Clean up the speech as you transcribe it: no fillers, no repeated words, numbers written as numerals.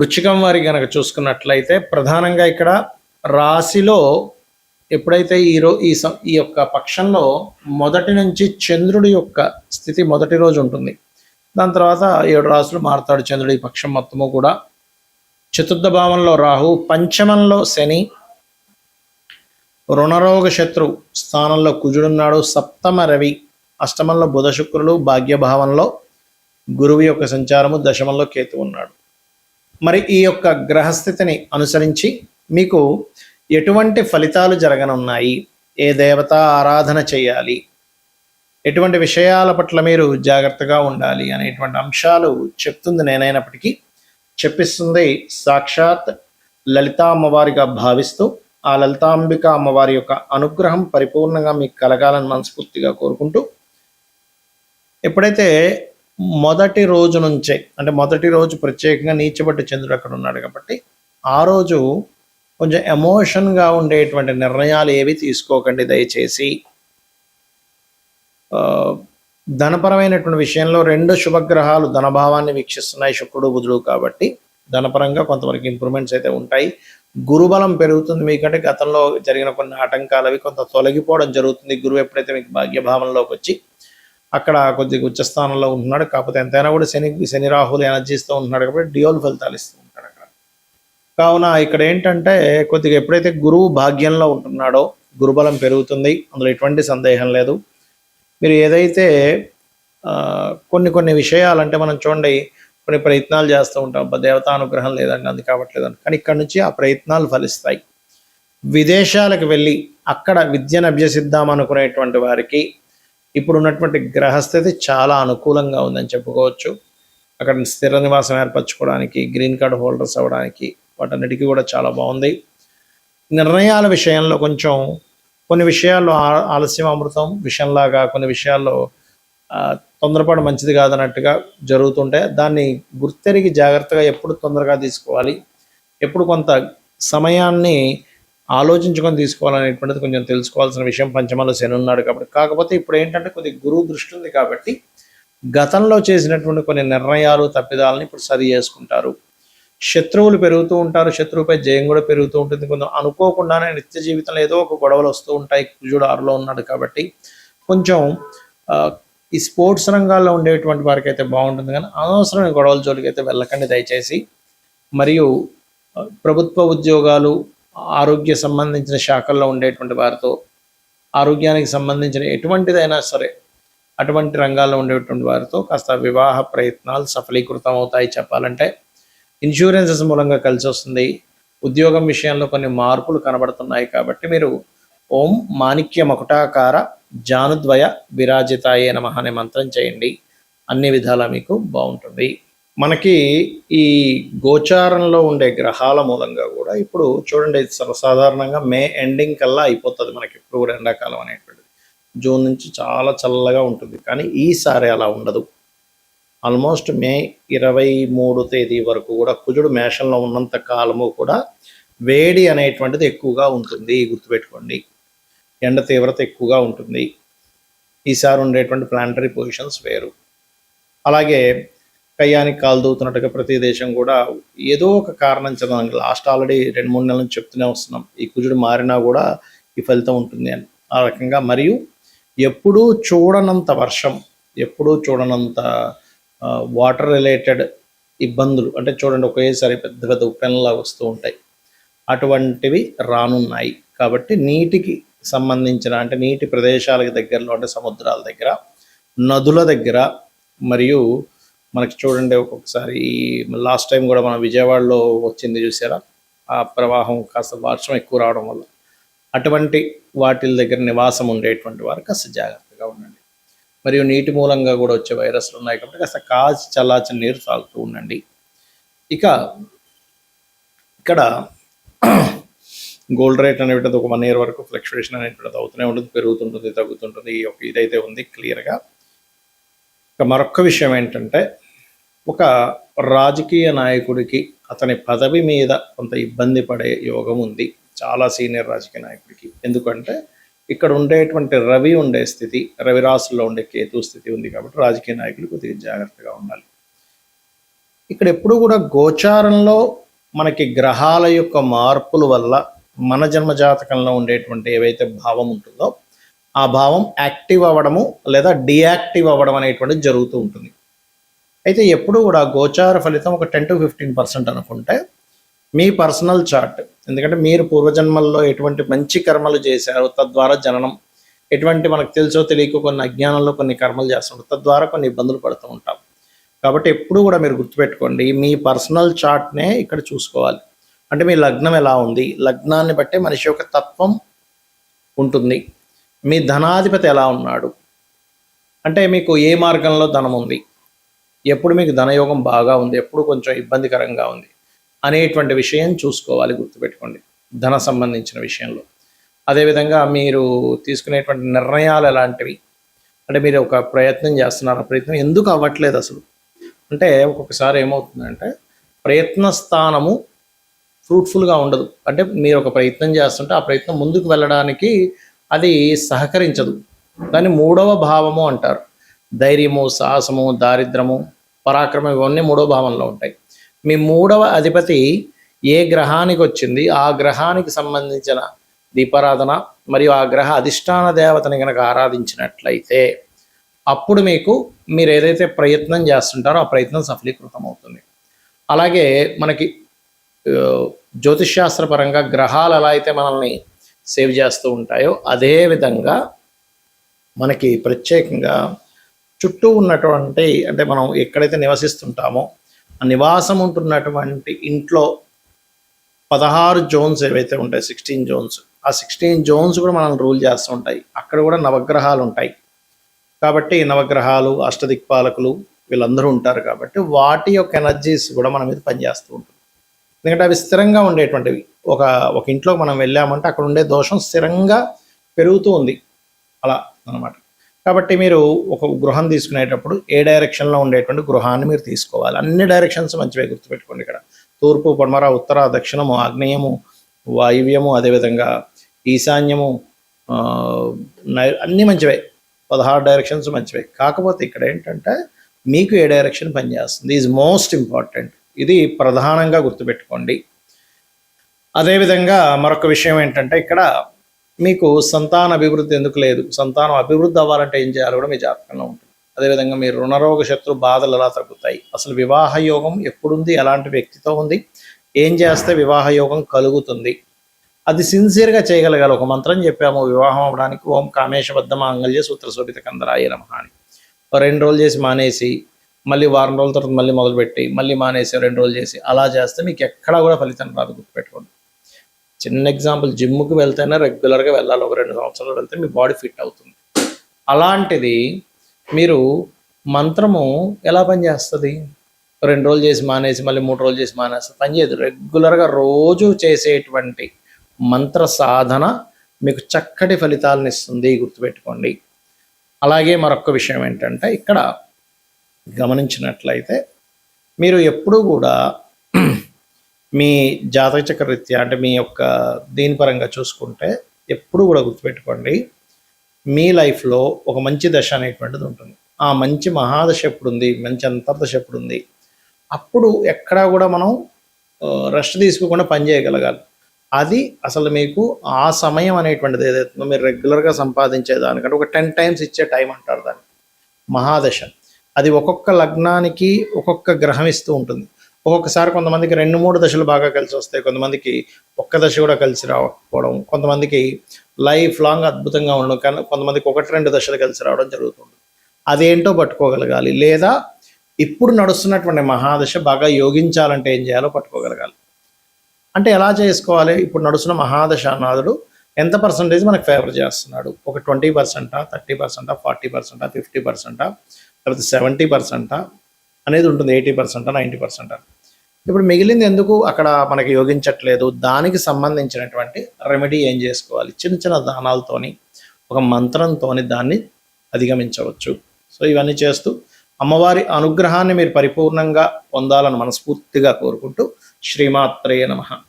వృశ్చికం వారి గనక చూసుకున్నట్లయితే ప్రధానంగా ఇక్కడ రాశిలో ఎప్పుడైతే ఈ యొక్క పక్షంలో మొదటి నుంచి చంద్రుడి యొక్క స్థితి మొదటి రోజు ఉంటుంది. దాని తర్వాత 7 రాశులు మారుతాడు చంద్రుడి పక్షం మొత్తము కూడా. చతుర్థ భావంలో రాహు, పంచమంలో శని, రుణరోగ శత్రు స్థానంలో కుజుడున్నాడు, సప్తమ రవి, అష్టమంలో బుధ శుక్రులు, భాగ్యభావంలో గురువు యొక్క సంచారము, దశమంలో కేతు ఉన్నాడు. మరి ఈ యొక్క గ్రహస్థితిని అనుసరించి మీకు ఎటువంటి ఫలితాలు జరగనున్నాయి, ఏ దేవత ఆరాధన చేయాలి, ఎటువంటి విషయాల పట్ల మీరు జాగ్రత్తగా ఉండాలి అనేటువంటి అంశాలు చెప్తుంది నేనైనప్పటికీ చెప్పిస్తుంది సాక్షాత్ లలితా అమ్మవారిగా భావిస్తూ ఆ లలితాంబిక అమ్మవారి యొక్క అనుగ్రహం పరిపూర్ణంగా మీకు కలగాలని మనస్ఫూర్తిగా కోరుకుంటూ, ఎప్పుడైతే మొదటి రోజు నుంచే అంటే మొదటి రోజు ప్రత్యేకంగా నీచబట్టి చంద్రుడు అక్కడ ఉన్నాడు కాబట్టి ఆ రోజు కొంచెం ఎమోషన్గా ఉండేటువంటి నిర్ణయాలు ఏవి తీసుకోకండి దయచేసి. ధనపరమైనటువంటి విషయంలో 2 శుభగ్రహాలు ధనభావాన్ని వీక్షిస్తున్నాయి, శుక్రుడు బుధుడు, కాబట్టి ధనపరంగా కొంతవరకు ఇంప్రూవ్మెంట్స్ అయితే ఉంటాయి. గురుబలం పెరుగుతుంది. మీకంటే గతంలో జరిగిన కొన్ని ఆటంకాలు అవి కొంత తొలగిపోవడం జరుగుతుంది. గురువు ఎప్పుడైతే మీకు భాగ్యభావంలోకి వచ్చి అక్కడ కొద్దిగా ఉచ్చస్థానంలో ఉంటున్నాడు, కాకపోతే ఎంతైనా కూడా శని రాహులు ఎనర్జీస్తూ ఉంటున్నాడు కాబట్టి డ్యూయల్ ఫలితాలు ఇస్తూ ఉంటాడు అక్కడ. కావున ఇక్కడ ఏంటంటే కొద్దిగా ఎప్పుడైతే గురువు భాగ్యంలో ఉంటున్నాడో గురుబలం పెరుగుతుంది, అందులో ఎటువంటి సందేహం లేదు. మీరు ఏదైతే కొన్ని విషయాలంటే మనం చూడండి, కొన్ని ప్రయత్నాలు చేస్తూ ఉంటాం, దేవతానుగ్రహం లేదండి అది కావట్లేదండి, కానీ ఇక్కడ నుంచి ఆ ప్రయత్నాలు ఫలిస్తాయి. విదేశాలకు వెళ్ళి అక్కడ విద్యను అభ్యసిద్దాం అనుకునేటువంటి వారికి ఇప్పుడు ఉన్నటువంటి గ్రహస్థితి చాలా అనుకూలంగా ఉందని చెప్పుకోవచ్చు. అక్కడ స్థిర నివాసం ఏర్పరచుకోవడానికి, గ్రీన్ కార్డ్ హోల్డర్స్ అవ్వడానికి, వాటన్నిటికీ కూడా చాలా బాగుంది. నిర్ణయాల విషయంలో కొంచెం కొన్ని విషయాల్లో ఆలస్యం అమృతం విషయంలాగా కొన్ని విషయాల్లో తొందరపాటు మంచిది కాదన్నట్టుగా జరుగుతుంటే దాన్ని గుర్తెరిగి జాగ్రత్తగా ఎప్పుడు తొందరగా తీసుకోవాలి, ఎప్పుడు కొంత సమయాన్ని ఆలోచించుకొని తీసుకోవాలనేటువంటిది కొంచెం తెలుసుకోవాల్సిన విషయం. పంచమంలో శని ఉన్నాడు కాబట్టి. కాకపోతే ఇప్పుడు ఏంటంటే కొద్దిగా గురువు దృష్టి ఉంది కాబట్టి గతంలో చేసినటువంటి కొన్ని నిర్ణయాలు తప్పిదాలని ఇప్పుడు సరి చేసుకుంటారు. శత్రువులు పెరుగుతూ ఉంటారు, శత్రువుపై జయం కూడా పెరుగుతూ ఉంటుంది. కొంచెం అనుకోకుండానే నిత్య జీవితంలో ఏదో ఒక గొడవలు వస్తూ ఉంటాయి. కుజుడు 6లో ఉన్నాడు కాబట్టి కొంచెం ఈ స్పోర్ట్స్ రంగాల్లో ఉండేటువంటి వారికి అయితే బాగుంటుంది, కానీ అనవసరమైన గొడవల జోలికి అయితే వెళ్ళకండి దయచేసి. మరియు ప్రభుత్వ ఉద్యోగాలు, ఆరోగ్య సంబంధించిన శాఖల్లో ఉండేటువంటి వారితో, ఆరోగ్యానికి సంబంధించిన ఎటువంటిదైనా సరే అటువంటి రంగాల్లో ఉండేటువంటి వారితో కాస్త వివాహ ప్రయత్నాలు సఫలీకృతం అవుతాయి. చెప్పాలంటే ఇన్సూరెన్సెస్ మూలంగా కలిసి వస్తుంది. ఉద్యోగం విషయంలో కొన్ని మార్పులు కనబడుతున్నాయి కాబట్టి మీరు ఓం మాణిక్య మకుటాకార జానుద్వయ విరాజితాయే నమః అనే మంత్రం చేయండి, అన్ని విధాలా మీకు బాగుంటుంది. మనకి ఈ గోచారంలో ఉండే గ్రహాల మూలంగా కూడా ఇప్పుడు చూడండి, సర్వసాధారణంగా మే ఎండింగ్ కల్లా అయిపోతుంది మనకి ఇప్పుడు కూడా ఎండాకాలం అనేటువంటిది. జూన్ నుంచి చాలా చల్లగా ఉంటుంది, కానీ ఈసారి అలా ఉండదు. ఆల్మోస్ట్ మే 23 తేదీ వరకు కూడా కుజుడు మేషంలో ఉన్నంత కాలము కూడా వేడి అనేటువంటిది ఎక్కువగా ఉంటుంది. గుర్తుపెట్టుకోండి, ఎండ తీవ్రత ఎక్కువగా ఉంటుంది. ఈసారి ఉండేటువంటి ప్లానటరీ పొజిషన్స్ వేరు. అలాగే కయ్యానికి కాలు దూతున్నట్టుగా ప్రతి దేశం కూడా ఏదో ఒక కారణం చదవండి. లాస్ట్ ఆల్రెడీ 2-3 నెలల నుంచి చెప్తూనే వస్తున్నాం, ఈ కుజుడు మారినా కూడా ఈ ఫలితం ఉంటుంది అని. ఆ రకంగా మరియు ఎప్పుడూ చూడనంత వర్షం, ఎప్పుడూ చూడనంత వాటర్ రిలేటెడ్ ఇబ్బందులు, అంటే చూడండి ఒకేసారి పెద్ద పెద్ద ఉప్పెనలా వస్తూ ఉంటాయి, అటువంటివి రానున్నాయి. కాబట్టి నీటికి సంబంధించిన అంటే నీటి ప్రదేశాలకు దగ్గరలో అంటే సముద్రాల దగ్గర, నదుల దగ్గర, మరియు మనకి చూడండి ఒక్కొక్కసారి లాస్ట్ టైం కూడా మన విజయవాడలో వచ్చింది చూసారా, ఆ ప్రవాహం కాస్త వర్షం ఎక్కువ రావడం వల్ల అటువంటి వాటి దగ్గర నివాసం ఉండేటువంటి వారు కాస్త జాగ్రత్తగా ఉండండి. మరియు నీటి మూలంగా కూడా వచ్చే వైరస్లు ఉన్నాయి కాబట్టి కాస్త కాచి చల్లార్చిన నీరు తాగుతూ ఉండండి. ఇక ఇక్కడ గోల్డ్ రేట్ అనేటువంటిది ఒక 1 year వరకు ఫ్లక్చువేషన్ అనేటువంటిది అవుతూనే ఉంటుంది, పెరుగుతుంటుంది, తగ్గుతుంటుంది. ఈ యొక్క ఇదైతే ఉంది క్లియర్గా. ఇక మరొక విషయం ఏంటంటే, ఒక రాజకీయ నాయకుడికి అతని పదవి మీద కొంత ఇబ్బంది పడే యోగం ఉంది, చాలా సీనియర్ రాజకీయ నాయకుడికి. ఎందుకంటే ఇక్కడ ఉండేటువంటి రవి ఉండే స్థితి, రవి రాశుల్లో ఉండే కేతు స్థితి ఉంది కాబట్టి రాజకీయ నాయకులు కొద్దిగా జాగ్రత్తగా ఉండాలి. ఇక్కడ ఎప్పుడు కూడా గోచారంలో మనకి గ్రహాల యొక్క మార్పుల వల్ల మన జన్మ జాతకంలో ఉండేటువంటి ఏవైతే భావం ఉంటుందో ఆ భావం యాక్టివ్ అవ్వడము లేదా డియాక్టివ్ అవ్వడం అనేటువంటిది జరుగుతూ ఉంటుంది. అయితే ఎప్పుడు కూడా గోచార ఫలితం ఒక 10-15% అనుకుంటే మీ పర్సనల్ చార్ట్, ఎందుకంటే మీరు పూర్వజన్మల్లో ఎటువంటి మంచి కర్మలు చేశారో తద్వారా జననం, ఎటువంటి మనకు తెలుసో తెలియక కొన్ని అజ్ఞానంలో కొన్ని కర్మలు చేస్తుంటాం, తద్వారా కొన్ని ఇబ్బందులు పడుతూ ఉంటాం. కాబట్టి ఎప్పుడు కూడా మీరు గుర్తుపెట్టుకోండి, మీ పర్సనల్ చార్ట్నే ఇక్కడ చూసుకోవాలి. అంటే మీ లగ్నం ఎలా ఉంది, లగ్నాన్ని బట్టే మనిషి యొక్క తత్వం ఉంటుంది. మీ ధనాధిపతి ఎలా ఉన్నాడు, అంటే మీకు ఏ మార్గంలో ధనం ఉంది, ఎప్పుడు మీకు ధనయోగం బాగా ఉంది, ఎప్పుడు కొంచెం ఇబ్బందికరంగా ఉంది అనేటువంటి విషయం చూసుకోవాలి. గుర్తుపెట్టుకోండి ధన సంబంధించిన విషయంలో. అదేవిధంగా మీరు తీసుకునేటువంటి నిర్ణయాలు ఎలాంటివి, అంటే మీరు ఒక ప్రయత్నం చేస్తున్నారు, ఆ ప్రయత్నం ఎందుకు అవ్వట్లేదు అసలు, అంటే ఒక్కొక్కసారి ఏమవుతుందంటే ప్రయత్న స్థానము ఫ్రూట్ఫుల్గా ఉండదు. అంటే మీరు ఒక ప్రయత్నం చేస్తుంటే ఆ ప్రయత్నం ముందుకు వెళ్ళడానికి అది సహకరించదు. దాన్ని 3వ భావము అంటారు. ధైర్యము, సాహసము, దారిద్రము, పరాక్రమం ఇవన్నీ 3వ భావంలో ఉంటాయి. మీ 3వ అధిపతి ఏ గ్రహానికి వచ్చింది ఆ గ్రహానికి సంబంధించిన దీపారాధన మరియు ఆ గ్రహ అధిష్టాన దేవతని కనుక ఆరాధించినట్లయితే అప్పుడు మీరు ఏదైతే ప్రయత్నం చేస్తుంటారో ఆ ప్రయత్నం సఫలీకృతం అవుతుంది. అలాగే మనకి జ్యోతిష్శాస్త్రపరంగా గ్రహాలు ఎలా అయితే మనల్ని సేవ్ చేస్తూ ఉంటాయో అదే విధంగా మనకి ప్రత్యేకంగా చుట్టూ ఉన్నటువంటి, అంటే మనం ఎక్కడైతే నివసిస్తుంటామో ఆ నివాసం ఉంటున్నటువంటి ఇంట్లో 16 జోన్స్ ఏవైతే ఉంటాయి, 16 జోన్స్, ఆ 16 జోన్స్ కూడా మనల్ని రూల్ చేస్తూ ఉంటాయి. అక్కడ కూడా నవగ్రహాలు ఉంటాయి. కాబట్టి నవగ్రహాలు, అష్టదిక్పాలకులు వీళ్ళందరూ ఉంటారు. కాబట్టి వాటి యొక్క ఎనర్జీస్ కూడా మన మీద పనిచేస్తూ ఉంటుంది. ఎందుకంటే అవి స్థిరంగా ఉండేటువంటివి. ఒక ఇంట్లో మనం వెళ్ళామంటే అక్కడ ఉండే దోషం స్థిరంగా పెరుగుతూ ఉంది అలా అన్నమాట. కాబట్టి మీరు ఒక గృహం తీసుకునేటప్పుడు ఏ డైరెక్షన్లో ఉండేటువంటి గృహాన్ని మీరు తీసుకోవాలి. అన్ని డైరెక్షన్స్ మంచివే, గుర్తుపెట్టుకోండి. ఇక్కడ తూర్పు, పడమర, ఉత్తర, దక్షిణము, ఆగ్నేయము, వాయువ్యము, అదేవిధంగా ఈశాన్యము, అన్నీ మంచివే. 16 డైరెక్షన్స్ మంచివే. కాకపోతే ఇక్కడ ఏంటంటే మీకు ఏ డైరెక్షన్ పనిచేస్తుంది ఈజ్ మోస్ట్ ఇంపార్టెంట్. ఇది ప్రధానంగా గుర్తుపెట్టుకోండి. అదేవిధంగా మరొక విషయం ఏంటంటే ఇక్కడ మీకు సంతాన అభివృద్ధి ఎందుకు లేదు, సంతానం అభివృద్ధి అవ్వాలంటే ఏం చేయాలో కూడా మీ జాతకంలో ఉంటుంది. అదేవిధంగా మీరు రుణరోగ శత్రు బాధలు ఎలా తగ్గుతాయి, అసలు వివాహ యోగం ఎప్పుడుంది, ఎలాంటి వ్యక్తితో ఉంది, ఏం చేస్తే వివాహ యోగం కలుగుతుంది, అది సిన్సియర్గా చేయగలగాలి. ఒక మంత్రం చెప్పాము వివాహం అవ్వడానికి, ఓం కామేశబద్ధ మాంగళ్య సూత్ర శోభిత కందరాయ నమః అని. 2 రోజులు చేసి మానేసి మళ్ళీ వారం రోజుల తర్వాత మళ్ళీ మొదలుపెట్టి మళ్ళీ మానేసి 2 రోజులు చేసి అలా చేస్తే మీకు ఎక్కడా కూడా ఫలితం రాదు, గుర్తుపెట్టుకోండి. చిన్న ఎగ్జాంపుల్, జిమ్కి వెళ్తేనే రెగ్యులర్గా వెళ్ళాలి. ఒక 2 సంవత్సరాలు వెళ్తే మీ బాడీ ఫిట్ అవుతుంది. అలాంటిది మీరు మంత్రము ఎలా పనిచేస్తుంది, 2 రోజులు చేసి మానేసి మళ్ళీ 3 రోజులు చేసి మానేస్తే పనిచేయదు. రెగ్యులర్గా రోజు చేసేటువంటి మంత్ర సాధన మీకు చక్కటి ఫలితాలను ఇస్తుంది, గుర్తుపెట్టుకోండి. అలాగే మరొక విషయం ఏంటంటే ఇక్కడ గమనించినట్లయితే మీరు ఎప్పుడూ కూడా మీ జాతక చక్ర రీత్యా, అంటే మీ యొక్క దీని పరంగా చూసుకుంటే ఎప్పుడు కూడా గుర్తుపెట్టుకోండి, మీ లైఫ్లో ఒక మంచి దశ అనేటువంటిది ఉంటుంది. ఆ మంచి మహాదశ ఎప్పుడుంది, మంచి అంతర్దశ ఎప్పుడుంది, అప్పుడు ఎక్కడా కూడా మనం రెస్ట్ తీసుకోకుండా పని చేయగలగాలి. అది అసలు మీకు ఆ సమయం అనేటువంటిది ఏదైతుందో మీరు రెగ్యులర్గా సంపాదించేదానికంటే ఒక 10 టైమ్స్ ఇచ్చే టైం అంటారు దాన్ని, మహాదశ. అది ఒక్కొక్క లగ్నానికి ఒక్కొక్క గ్రహం ఇస్తూ ఉంటుంది. ఒక్కొక్కసారి కొంతమందికి 2-3 దశలు బాగా కలిసి వస్తాయి, కొంతమందికి ఒక్క దశ కూడా కలిసి రాకపోవడం, కొంతమందికి లైఫ్ లాంగ్ అద్భుతంగా ఉండడం, కానీ కొంతమందికి 1-2 దశలు కలిసి రావడం జరుగుతుంది. అదేంటో పట్టుకోగలగాలి. లేదా ఇప్పుడు నడుస్తున్నటువంటి మహాదశ బాగా యోగించాలంటే ఏం చేయాలో పట్టుకోగలగాలి. అంటే ఎలా చేసుకోవాలి, ఇప్పుడు నడుస్తున్న మహాదశ నాథుడు ఎంత పర్సంటేజ్ మనకు ఫేవర్ చేస్తున్నాడు, ఒక 20%, 30%, 40%, 50%, లేకపోతే 70% అనేది ఉంటుంది, 80%, 90%. ఇప్పుడు మిగిలింది ఎందుకు అక్కడ మనకి యోగించట్లేదు, దానికి సంబంధించినటువంటి రెమెడీ ఏం చేసుకోవాలి, చిన్న చిన్న దానాలతోని, ఒక మంత్రంతోని దాన్ని అధిగమించవచ్చు. సో ఇవన్నీ చేస్తూ అమ్మవారి అనుగ్రహాన్ని మీరు పరిపూర్ణంగా పొందాలని మనస్ఫూర్తిగా కోరుకుంటూ శ్రీమాత్రే నమః.